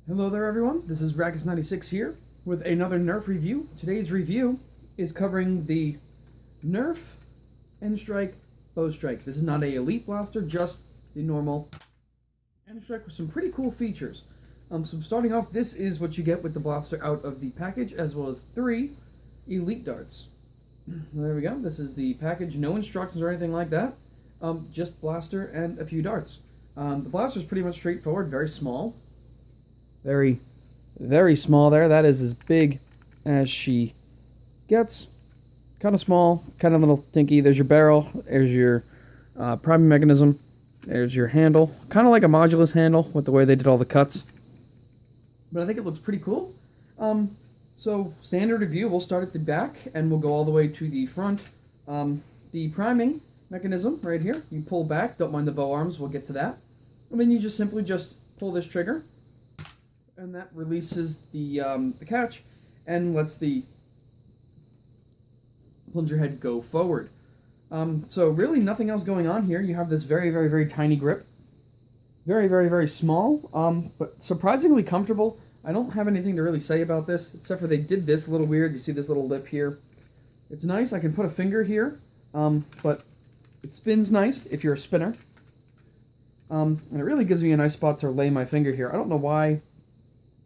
Hello there everyone, this is Rakus96 here with another Nerf review. Today's review is covering the Nerf Nstrike Bow Strike. This is not a Elite Blaster, just the normal Nstrike with some pretty cool features. So starting off, this is what you get with the blaster out of the package, as well as 3 Elite darts. There we go, this is the package, no instructions or anything like that, just blaster and a few darts. The blaster is pretty much straightforward, very small. Very, very small there. That is as big as she gets. Kind of small, kind of little tinky. There's your barrel. There's your priming mechanism. There's your handle. Kind of like a modulus handle with the way they did all the cuts. But I think it looks pretty cool. So standard review, we'll start at the back and we'll go all the way to the front. The priming mechanism right here, you pull back. Don't mind the bow arms. We'll get to that. And then you just simply pull this trigger. And that releases the catch and lets the plunger head go forward. So really nothing else going on here. You have this very, very, very tiny grip. Very, very, very small, but surprisingly comfortable. I don't have anything to really say about this, except for they did this a little weird. You see this little lip here. It's nice. I can put a finger here, but it spins nice if you're a spinner. And it really gives me a nice spot to lay my finger here. I don't know why.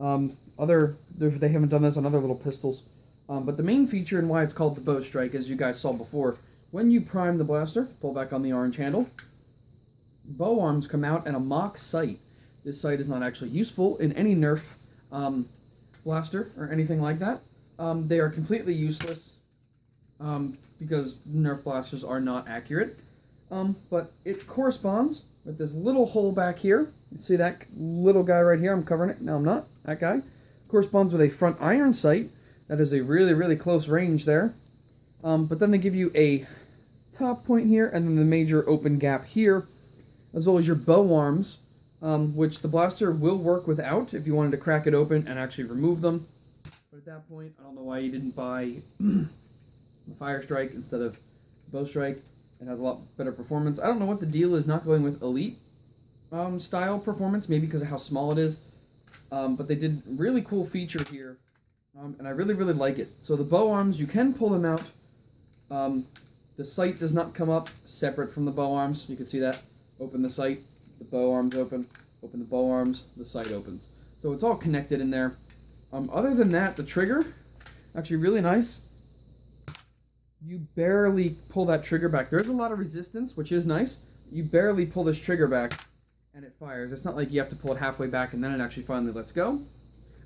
They haven't done this on other little pistols, but the main feature and why it's called the Bow Strike, as you guys saw before, when you prime the blaster, pull back on the orange handle, bow arms come out and a mock sight. This sight is not actually useful in any Nerf blaster or anything like that. They are completely useless because Nerf blasters are not accurate, but it corresponds with this little hole back here. You see that little guy right here? I'm covering it. No, I'm not. That guy corresponds with a front iron sight. That is a really, really close range there. But then they give you a top point here and then the major open gap here, as well as your bow arms, which the blaster will work without if you wanted to crack it open and actually remove them. But at that point, I don't know why you didn't buy the Fire Strike instead of Bow Strike. It has a lot better performance. I don't know what the deal is not going with Elite style performance, maybe because of how small it is. But they did really cool feature here, and I really, really like it. So the bow arms, you can pull them out. The sight does not come up separate from the bow arms. You can see that. Open the sight, the bow arms open the bow arms, the sight opens. So it's all connected in there. Other than that, the trigger, actually really nice. You barely pull that trigger back. There's a lot of resistance, which is nice. You barely pull this trigger back and it fires. It's not like you have to pull it halfway back and then it actually finally lets go.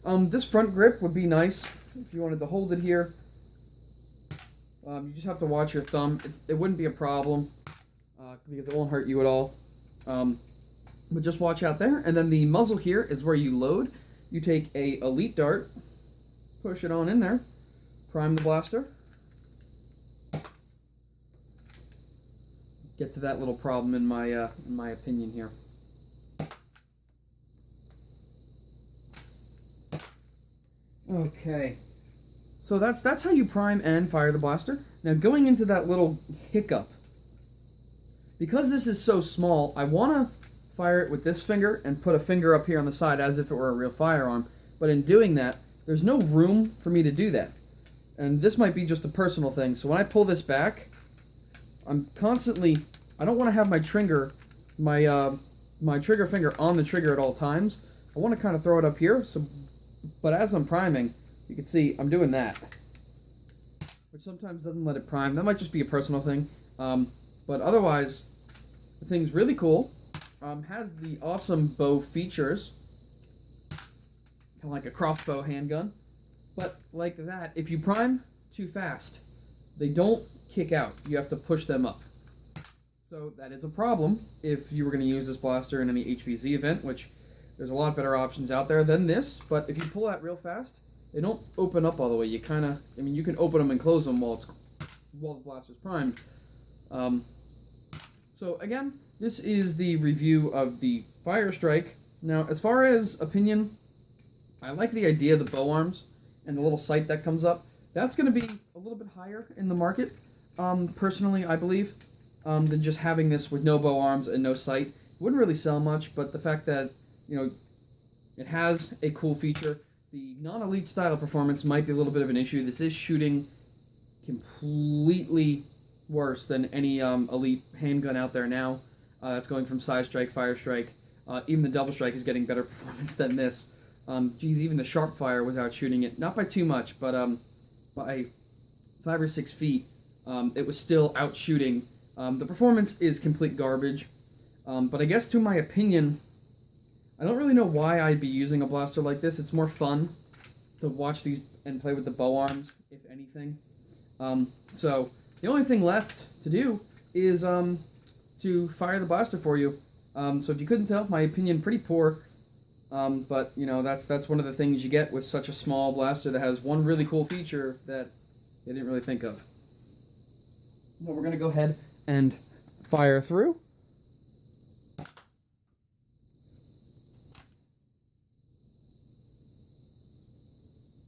This front grip would be nice if you wanted to hold it here. You just have to watch your thumb. It wouldn't be a problem because it won't hurt you at all. But just watch out there. And then the muzzle here is where you load. You take a Elite dart, push it on in there, prime the blaster. Get to that little problem in my opinion here. Okay, so that's how you prime and fire the blaster. Now going into that little hiccup, because this is so small, I want to fire it with this finger and put a finger up here on the side as if it were a real firearm. But in doing that, there's no room for me to do that. And this might be just a personal thing. So when I pull this back, I'm constantly, I don't want to have my trigger, my trigger finger on the trigger at all times. I want to kind of throw it up here. But as I'm priming, you can see I'm doing that, which sometimes doesn't let it prime. That might just be a personal thing. But otherwise, the thing's really cool. Has the awesome bow features, kind of like a crossbow handgun. But like that, if you prime too fast, they don't kick out. You have to push them up. So that is a problem if you were going to use this blaster in any HVZ event, which there's a lot better options out there than this. But if you pull that real fast, they don't open up all the way. You kind of, I mean, you can open them and close them while the blaster's primed. So again, this is the review of the Fire Strike. Now, as far as opinion, I like the idea of the bow arms and the little sight that comes up. That's going to be a little bit higher in the market, personally, I believe, than just having this with no bow arms and no sight. It wouldn't really sell much, but the fact that, you know, It has a cool feature. The non-elite style performance might be a little bit of an issue. This is shooting completely worse than any elite handgun out there now. That's going from Side Strike, Fire Strike. Even the Double Strike is getting better performance than this. Geez, even the Sharp Fire was out shooting it. Not by too much, but by 5 or 6 feet. It was still out shooting. The performance is complete garbage. But I guess to my opinion, I don't really know why I'd be using a blaster like this. It's more fun to watch these and play with the bow arms, if anything. So the only thing left to do is to fire the blaster for you. So if you couldn't tell, my opinion pretty poor. But you know, that's one of the things you get with such a small blaster that has one really cool feature that they didn't really think of. So we're gonna go ahead and fire through.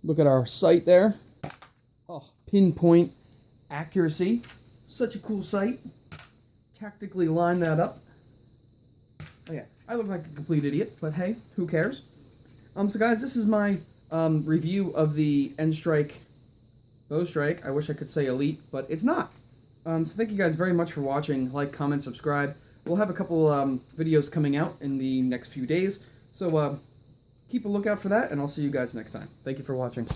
Look at our sight there. Oh, pinpoint accuracy. Such a cool sight. Tactically line that up. Oh yeah, I look like a complete idiot, but hey, who cares? So guys, this is my review of the Nstrike bow strike. I wish I could say elite, but it's not. So thank you guys very much for watching. Like, comment, subscribe. We'll have a couple videos coming out in the next few days. So keep a lookout for that, and I'll see you guys next time. Thank you for watching.